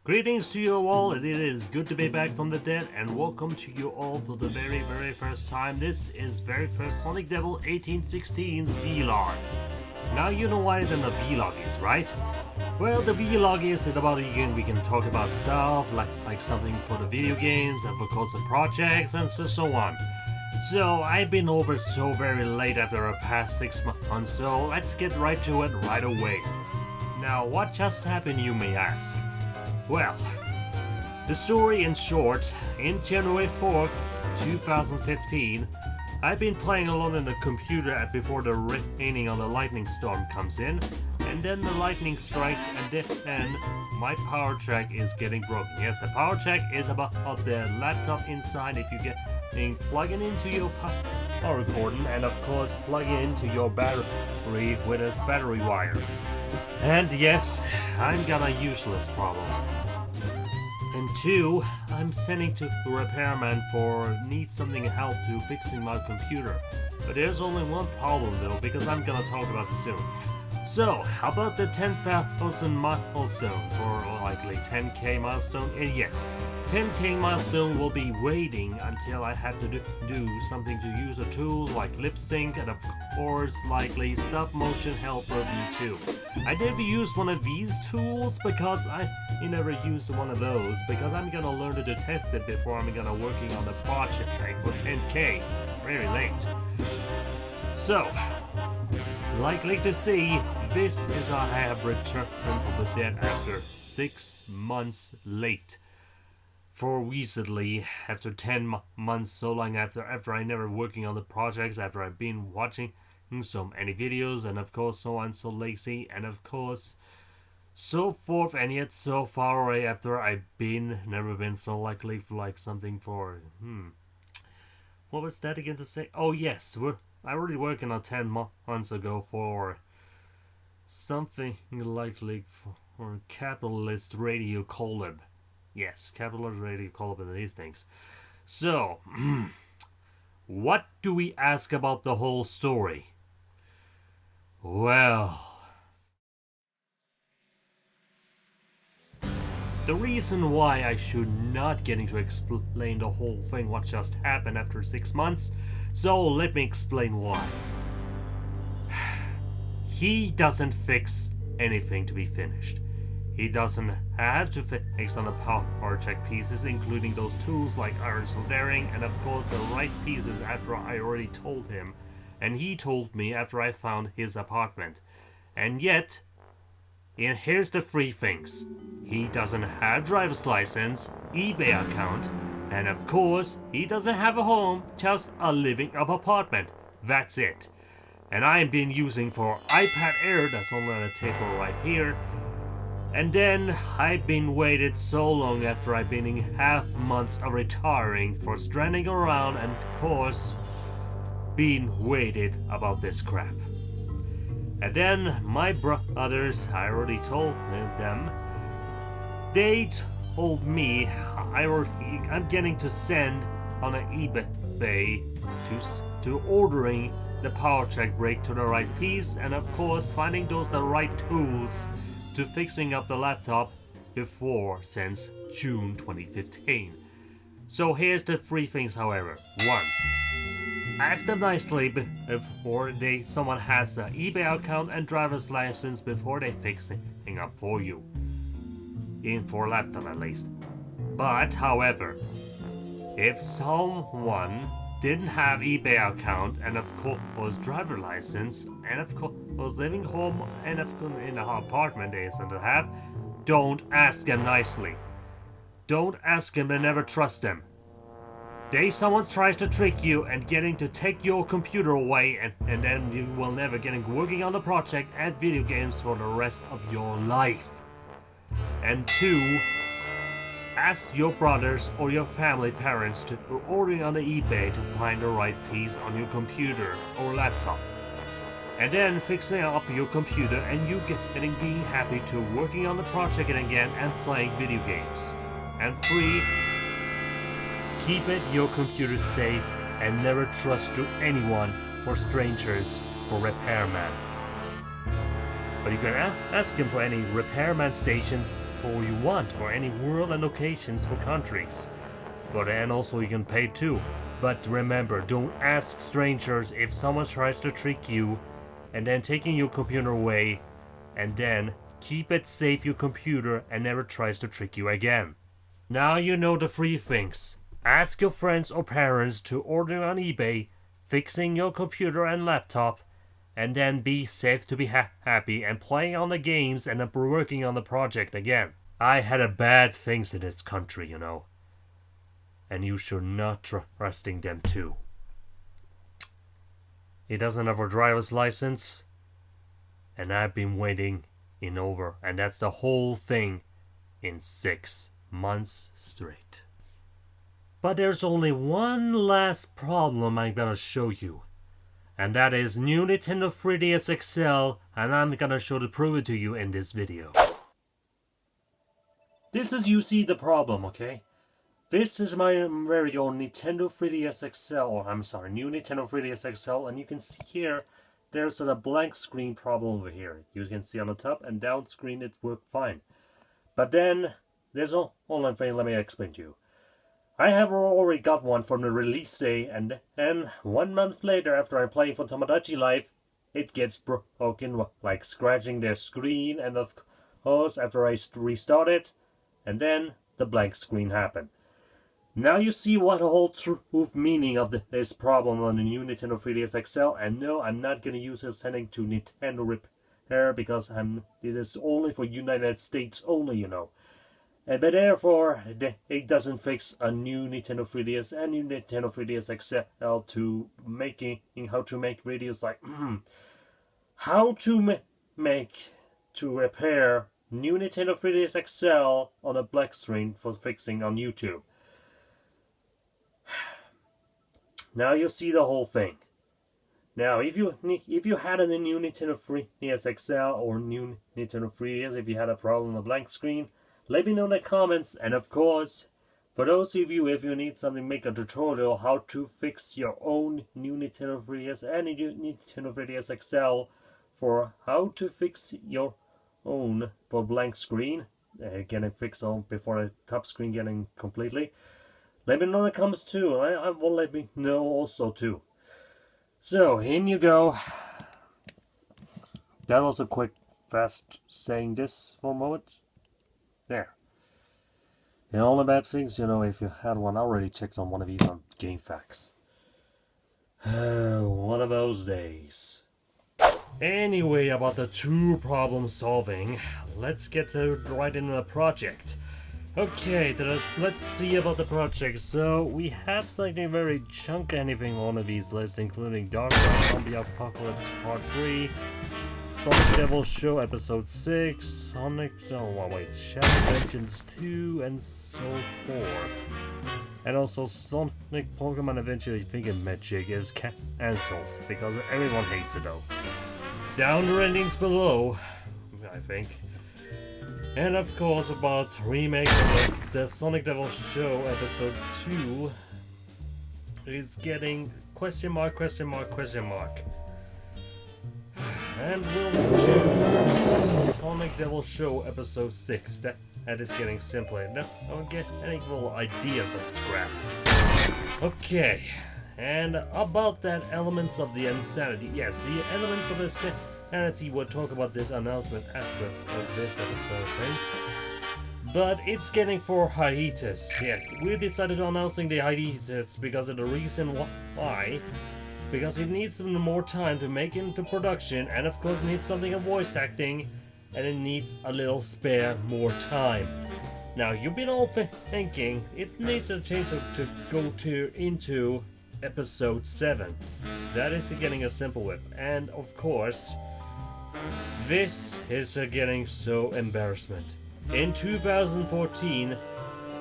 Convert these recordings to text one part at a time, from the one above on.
Greetings to you all, it is good to be back from the dead, and welcome to you all for the very first time. This is very first Sonicdevil 1816's vlog. Now you know what the vlog is, right? Well, the vlog is about we can talk about stuff like something for the video games and for course the projects and so on. So I've been over so very late after the past 6 months, so let's get right to it right away. Now what just happened, you may ask? Well, the story in short, in January 4th, 2015, I've been playing alone on the computer before the raining on the lightning storm comes in, and then the lightning strikes and then my power jack is getting broken. Yes, the power jack is about the laptop inside if you get plug it into your power cord and of course plug it into your battery with a battery wire. And yes, I'm got a useless problem. And two, I'm sending to a repairman for need something help to fixing my computer. But there's only one problem though, because I'm gonna talk about this soon. So, how about the 10,000 milestone for likely 10k milestone? And yes, 10k milestone will be waiting until I have to do something to use a tool like lip sync and of course likely stop motion helper V2. I never used one of these tools because I never used one of those because I'm gonna learn to test it before I'm gonna working on the project for 10k. Very late. So, likely to see, this is how I have returned from the dead after 6 months late. For recently, after 10 months, so long after I never working on the projects, after I've been watching so many videos, and of course so on, so lazy, and of course so forth, and yet so far away after I've never been so likely for like something for, what was that again to say? Oh yes, I already working on 10 months ago for something likely for capitalist radio collab. Yes, capitalist radio collab and these things. So, what do we ask about the whole story? Well, the reason why I should not getting to explain the whole thing what just happened after 6 months, so let me explain why. He doesn't fix anything to be finished. He doesn't have to fix on the power check pieces, including those tools like iron soldering and of course the right pieces after I already told him. And he told me after I found his apartment. And yet, and here's the three things. He doesn't have driver's license, eBay account, and of course, he doesn't have a home, just a living up apartment. That's it. And I've been using for iPad Air, that's only on the table right here. And then I've been waited so long after I've been in half months of retiring for stranding around and of course, being waited about this crap. And then my brothers, I already told them, they told me I'm getting to send on an eBay to ordering the power jack break to the right piece and of course finding those the right tools to fixing up the laptop before since June 2015. So here's the three things however. 1. Ask them nicely before someone has an eBay account and driver's license before they fix it up for you. For laptop at least. But however, if someone didn't have eBay account and of course driver license and of course living home and of course in the apartment they isn't to have, don't ask them nicely. Don't ask them and never trust them. Someone tries to trick you and getting to take your computer away and then you will never getting working on the project and video games for the rest of your life. And 2, ask your brothers or your family parents to ordering on the eBay to find the right piece on your computer or laptop. And then fixing up your computer and you being happy to working on the project again and playing video games. And 3, keep your computer safe and never trust to anyone for strangers for repairman. But you can ask him for any repairman stations for you want for any world and locations for countries. But and also you can pay too. But remember, don't ask strangers if someone tries to trick you and then taking your computer away, and then keep it safe your computer and never tries to trick you again. Now you know the free things. Ask your friends or parents to order on eBay, fixing your computer and laptop, and then be safe to be happy and playing on the games and working on the project again. I had a bad things in this country, you know. And you should not trusting them too. He doesn't have a driver's license, and I've been waiting in over, and that's the whole thing, in 6 months straight. But there's only one last problem I'm gonna show you, and that is new Nintendo 3DS XL, and I'm gonna prove it to you in this video. This is you see the problem, okay? This is my very own Nintendo 3DS XL, new Nintendo 3DS XL, and you can see here, there's a blank screen problem over here. You can see on the top and down screen it worked fine. But then, there's only thing, let me explain to you. I have already got one from the release day, and then 1 month later after I play for Tomodachi Life, it gets broken, like scratching their screen, and of course after I restart it, and then the blank screen happened. Now you see what the whole truth meaning of this problem on the new Nintendo 3DS XL, and no, I'm not gonna use it sending to Nintendo Repair because this is only for United States only, you know. But therefore, it doesn't fix a new Nintendo 3DS and new Nintendo 3DS XL to how to make videos like how to repair new Nintendo 3DS XL on a black screen for fixing on YouTube. Now you see the whole thing. Now, if you had a new Nintendo 3DS XL or new Nintendo 3DS, if you had a problem on the blank screen, let me know in the comments. And of course, for those of you, if you need something, make a tutorial how to fix your own new Nintendo 3DS and new Nintendo 3DS XL for how to fix your own for blank screen, getting fixed on before the top screen getting completely. Let me know in the comments too. I will let me know also too. So, in you go. That was a quick, fast saying this for a moment. There. And all the bad things, you know, if you had one, I already checked on one of these on GameFAQs. One of those days. Anyway, about the two problem solving, let's get right into the project. Okay, let's see about the project. So, we have something very chunky anything on one of these lists, including Dark Side Zombie Apocalypse Part 3, Sonicdevil Show Episode 6, Shadow Vengeance 2, and so forth. And also, Sonic Pokemon Adventure Thinking Magic is cancelled, because everyone hates it though. Down the ratings below, I think. And of course about remake of the Sonicdevil Show Episode 2 is getting question mark. And we'll choose Sonicdevil Show Episode 6. That is getting simpler. No, I don't get any little ideas of scrapped. Okay. And about that elements of the insanity. Yes, the elements of the insanity, we'll talk about this announcement after this episode thing. But it's getting for hiatus. Yes, we decided on announcing the hiatus because of the reason why. Because it needs more time to make it into production, and of course it needs something of voice acting, and it needs a little spare more time. Now you've been all thinking it needs a change to go into episode 7. That is getting a simple whip, and of course this is getting so embarrassment. In 2014,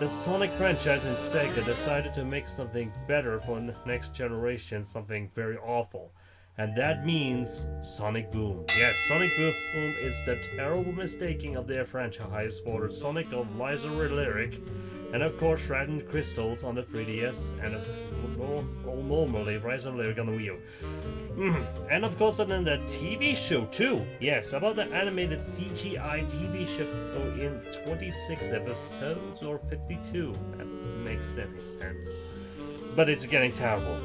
the Sonic franchise and Sega decided to make something better for the next generation, something very awful. And that means Sonic Boom. Yes, Sonic Boom is the terrible mistaking of their franchise for Sonic of Miser Lyric, and of course Shredded Crystals on the 3DS, and normally Rise of Lyric on the Wii U. And of course then the TV show too. Yes, about the animated CGI TV show in 26 episodes or 52. That makes sense. But it's getting terrible.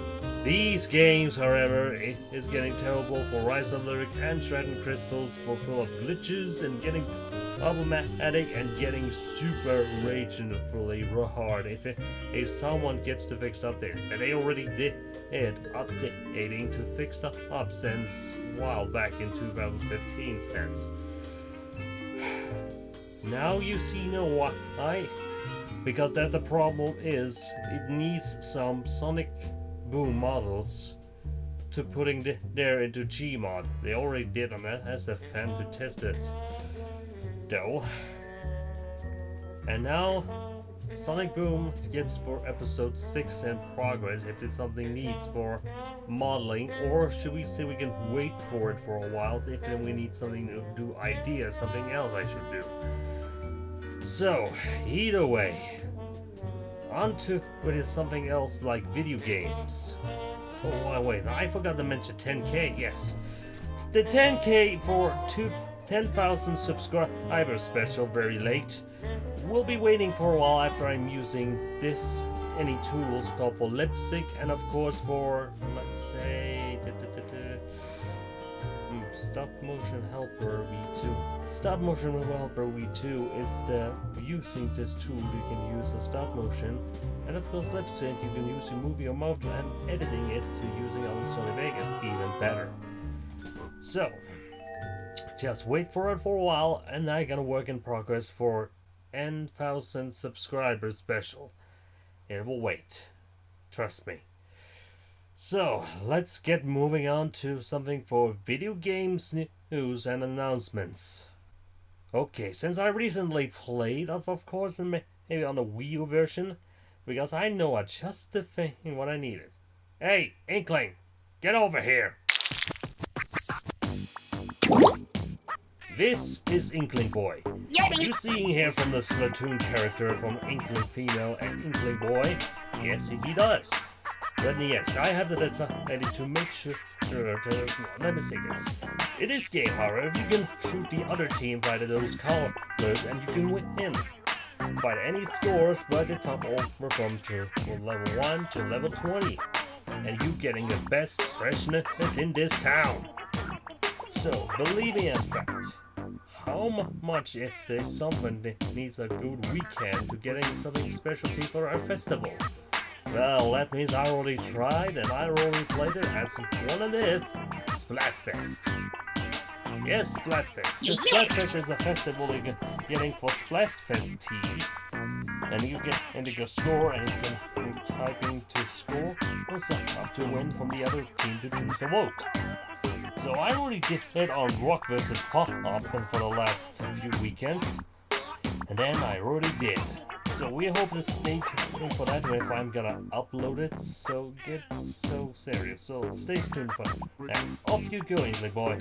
These games, however, it is getting terrible for Rise of Lyric and Shredded Crystals, for full of glitches and getting problematic and getting super ragingly hard if someone gets to fix the update. And they already did updating to fix the up since while back in 2015 since. Now you see why. Because that the problem is, it needs some Sonic Boom models to putting there into Gmod. They already did on that as a fan to test it, though. And now Sonic Boom gets for episode 6 in progress if it's something needs for modeling, or should we say we can wait for it for a while if then we need something to do ideas, something else I should do. So either way, on to what is something else like video games. Oh wait, I forgot to mention 10K. Yes, the 10K for 10,000 subscribers special very late. We'll be waiting for a while after I'm using any tools called for lip sync, and of course for, let's say, Stop Motion Helper V2. Stop Motion Helper V2 is the using this tool you can use a stop motion, and of course lip sync you can use to move your mouth and editing it to using on Sony Vegas even better. So just wait for it for a while, and I'm gonna work in progress for 10,000 subscribers special. It will wait, trust me. So let's get moving on to something for video games news and announcements. Okay, since I recently played, of course, and maybe on the Wii U version, because I know just the thing what I needed. Hey, Inkling, get over here. This is Inkling Boy. You seeing here from the Splatoon character from Inkling Female and Inkling Boy? Yes, he does. But yes, I have decided to make sure to, let me say this. In this game, however, you can shoot the other team by those colors and you can win by any scores by the top over from level 1 to level 20. And you getting the best freshness in this town. So, believe me in fact, how much if there's someone that needs a good weekend to getting something specialty for our festival? Well, that means I already tried and I already played it as one of the Splatfest. Yes, Splatfest. The Splatfest is a festival you're getting for Splatfest tea. And you get into your score and you can type into score also up to win from the other team to choose the vote. So I already did it on Rock vs. Pop for the last few weekends. And then I already did. So we hope to stay tuned for that if I'm gonna upload it, so get so serious. So stay tuned for that. Off you go, Inkling Boy.